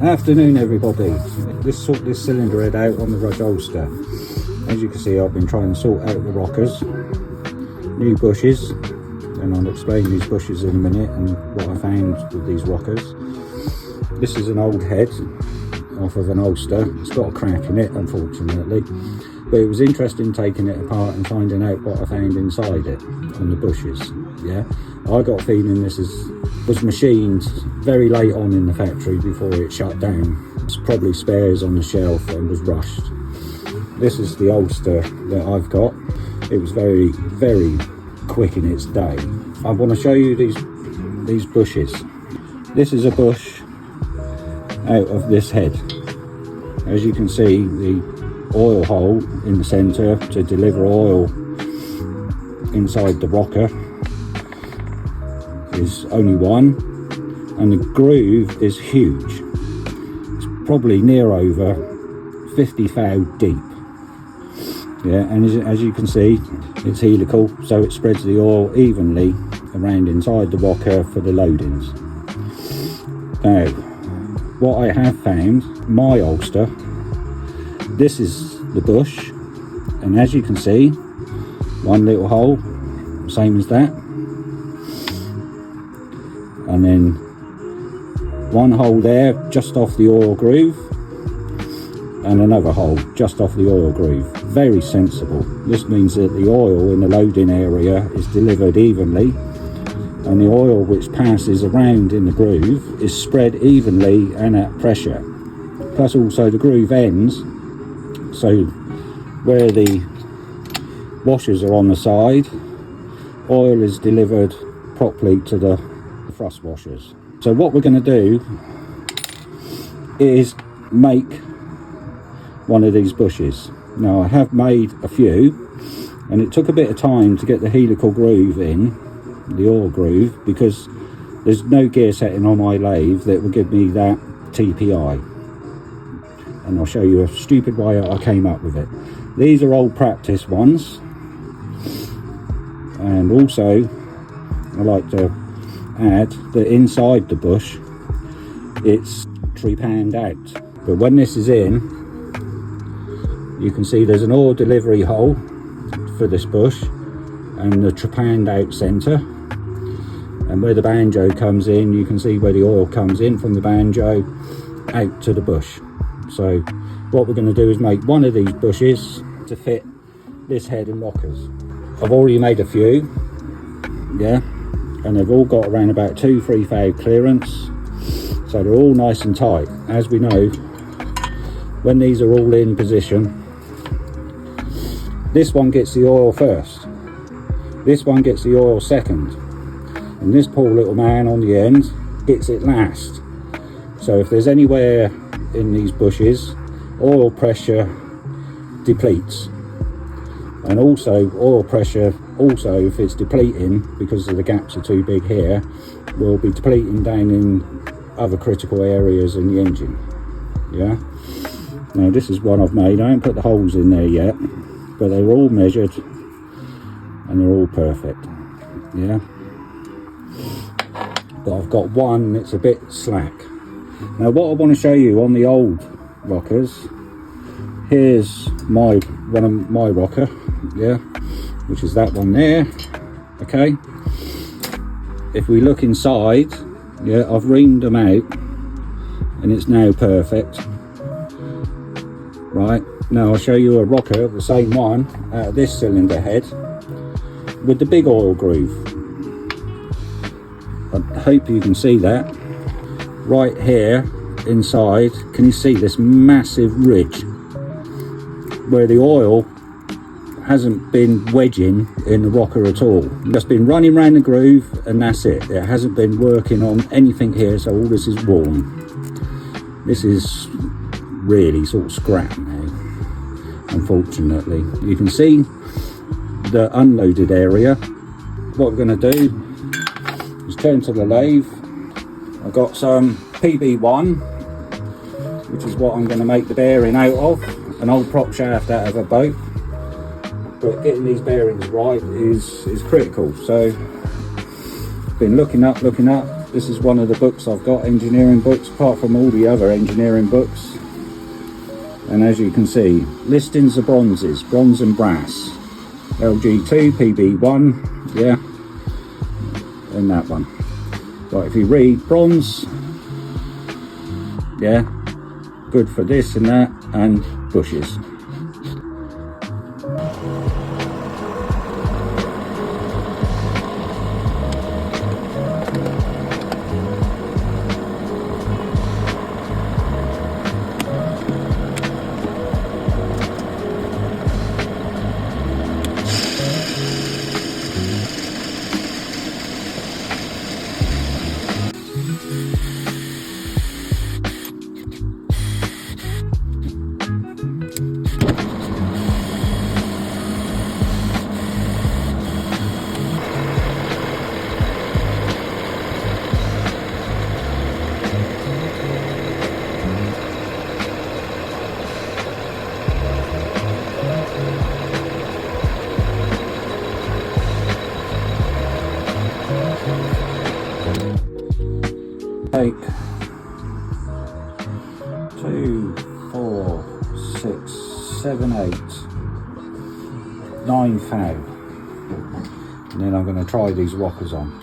Afternoon everybody. Let's sort this cylinder head out on the Rudge Ulster. As you can see, I've been trying to sort out the rockers, new bushes, and I'll explain these bushes in a minute and what I found with these rockers. This is an old head off of an Ulster. It's got a crack in it, unfortunately, but it was interesting taking it apart and finding out what I found inside it on the bushes. Yeah, I got a feeling this was machined very late on in the factory before it shut down. It's probably spares on the shelf and was rushed. This is the Ulster that I've got. It was very, very quick in its day. I want to show you these bushes. This is a bush out of this head. As you can see, the oil hole in the centre to deliver oil inside the rocker is only one, and the groove is huge. It's probably near over 50 thou deep. Yeah, and as you can see, it's helical, so it spreads the oil evenly around inside the rocker for the loadings. Now, what I have found, my Ulster, this is the bush, and as you can see, one little hole, same as that, and then one hole there just off the oil groove, and another hole just off the oil groove. Very sensible. This means that the oil in the loading area is delivered evenly, and the oil which passes around in the groove is spread evenly and at pressure. Plus also the groove ends, so where the washers are on the side, oil is delivered properly to the thrust washers. So what we're going to do is make one of these bushes. Now I have made a few, and it took a bit of time to get the helical groove in, the oil groove, because there's no gear setting on my lathe that will give me that TPI, and I'll show you a stupid way I came up with it. These are old practice ones, and also I like to add that inside the bush it's trepanned out, but when this is in, you can see there's an oil delivery hole for this bush and the trepanned out centre, and where the banjo comes in, you can see where the oil comes in from the banjo out to the bush. So what we're going to do is make one of these bushes to fit this head and rockers. I've already made a few, yeah, and they've all got around about 2-3 thou clearance, so they're all nice and tight. As we know, when these are all in position, this one gets the oil first, this one gets the oil second, and this poor little man on the end gets it last. So if there's anywhere in these bushes, oil pressure depletes, and also oil pressure, also if it's depleting because the gaps are too big here, will be depleting down in other critical areas in the engine. Yeah, now this is one I've made. I haven't put the holes in there yet, but they're all measured and they're all perfect. Yeah, but I've got one that's a bit slack. Now what I want to show you on the old rockers, here's one of my rocker, yeah, which is that one there. Okay, if we look inside, yeah, I've reamed them out and it's now perfect. Right, now I'll show you a rocker, the same one, out of this cylinder head with the big oil groove. I hope you can see that. Right here inside, can you see this massive ridge where the oil hasn't been wedging in the rocker at all? Just been running around the groove and that's it. It hasn't been working on anything here, so all this is warm. This is really sort of scrap now, unfortunately. You can see the unloaded area. What we're going to do is turn to the lathe. I've got some PB1, which is what I'm going to make the bearing out of, an old prop shaft out of a boat, but getting these bearings right is critical. So been looking up, This is one of the books I've got, engineering books, apart from all the other engineering books. And as you can see, listings of bronzes, bronze and brass. LG2, PB1, yeah, and that one. Right, if you read bronze, yeah, good for this and that, and bushes. Take 2, 4, 6, 7, 8, 9 thou, and then I'm going to try these rockers on.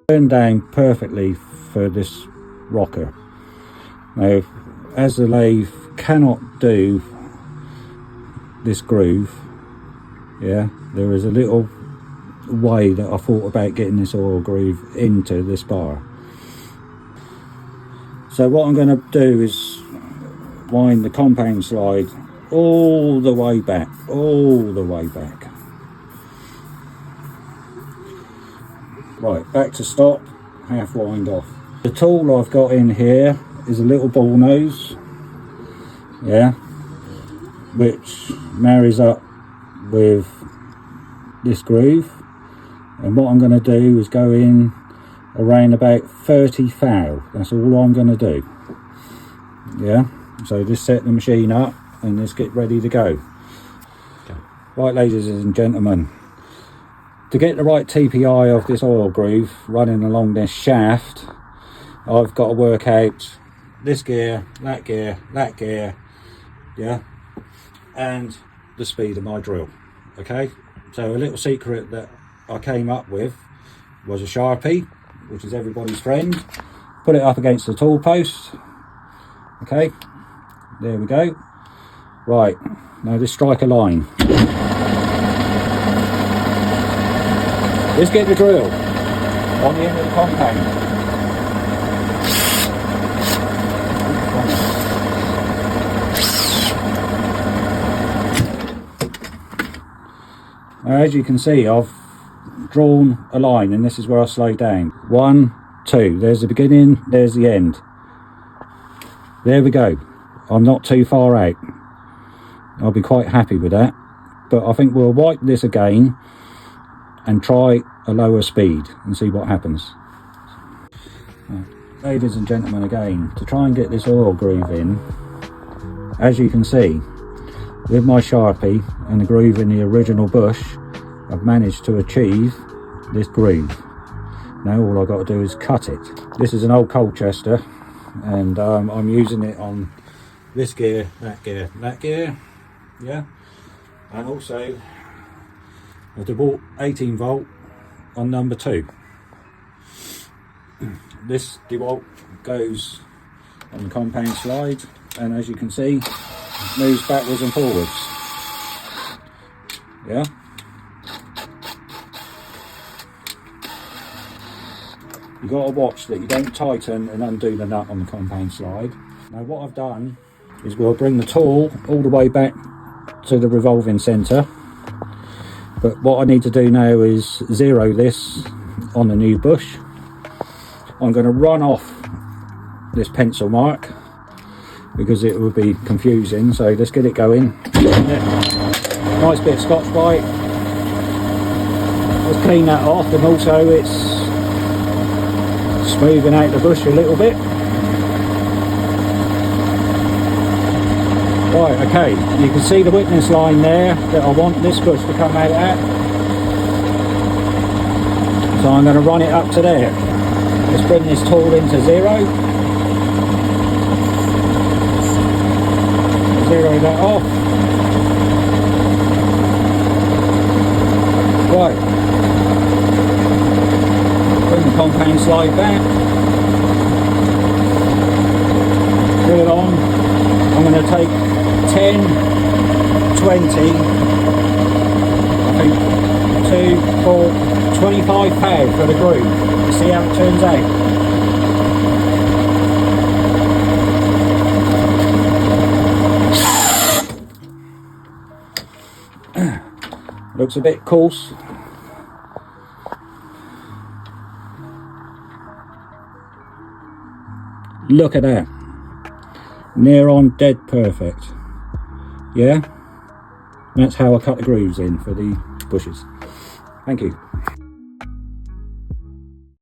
Turned down perfectly for this rocker. Now, as the lathe cannot do this groove, yeah, there is a little way that I thought about getting this oil groove into this bar. So what I'm going to do is wind the compound slide all the way back, Right, back to stop, half wind off. The tool I've got in here is a little ball nose, yeah, which marries up with this groove. And what I'm going to do is go in around about 30 thou. That's all I'm going to do. Yeah, so just set the machine up and let's get ready to go. Right, ladies and gentlemen, to get the right TPI of this oil groove running along this shaft, I've got to work out this gear, that gear, yeah, and the speed of my drill. Okay, so a little secret that I came up with was a Sharpie, which is everybody's friend. Put it up against the tool post. Okay, there we go. Right, now just strike a line. Let's get the drill on the end of the compound. Now, as you can see, I've drawn a line, and this is where I slow down. 1, 2, there's the beginning, there's the end. There we go. I'm not too far out. I'll be quite happy with that. But I think we'll wipe this again and try a lower speed and see what happens. Ladies and gentlemen, again, to try and get this oil groove in, as you can see, with my Sharpie and the groove in the original bush, I've managed to achieve this groove. Now all I've got to do is cut it. This is an old Colchester, and I'm using it on this gear, that gear, yeah, and also the DeWalt 18 volt on number 2. This DeWalt goes on the compound slide, and as you can see, it moves backwards and forwards. Yeah. You've got to watch that you don't tighten and undo the nut on the compound slide. Now what I've done is we'll bring the tool all the way back to the revolving centre. But what I need to do now is zero this on the new bush. I'm going to run off this pencil mark because it would be confusing. So let's get it going. Nice bit of Scotch Brite. Let's clean that off, and also it's smoothing out the bush a little bit. Right, okay, you can see the witness line there that I want this bush to come out at. So I'm going to run it up to there. Let's bring this tool into 0. Zero that off. Right. Bring the compound slide back. Drill it on. I'm going to take 10, 20, I think 2, 4, 25 pound for the groove. See how it turns out. Looks a bit coarse. Look at that. Near on dead perfect. Yeah? That's how I cut the grooves in for the bushes. Thank you.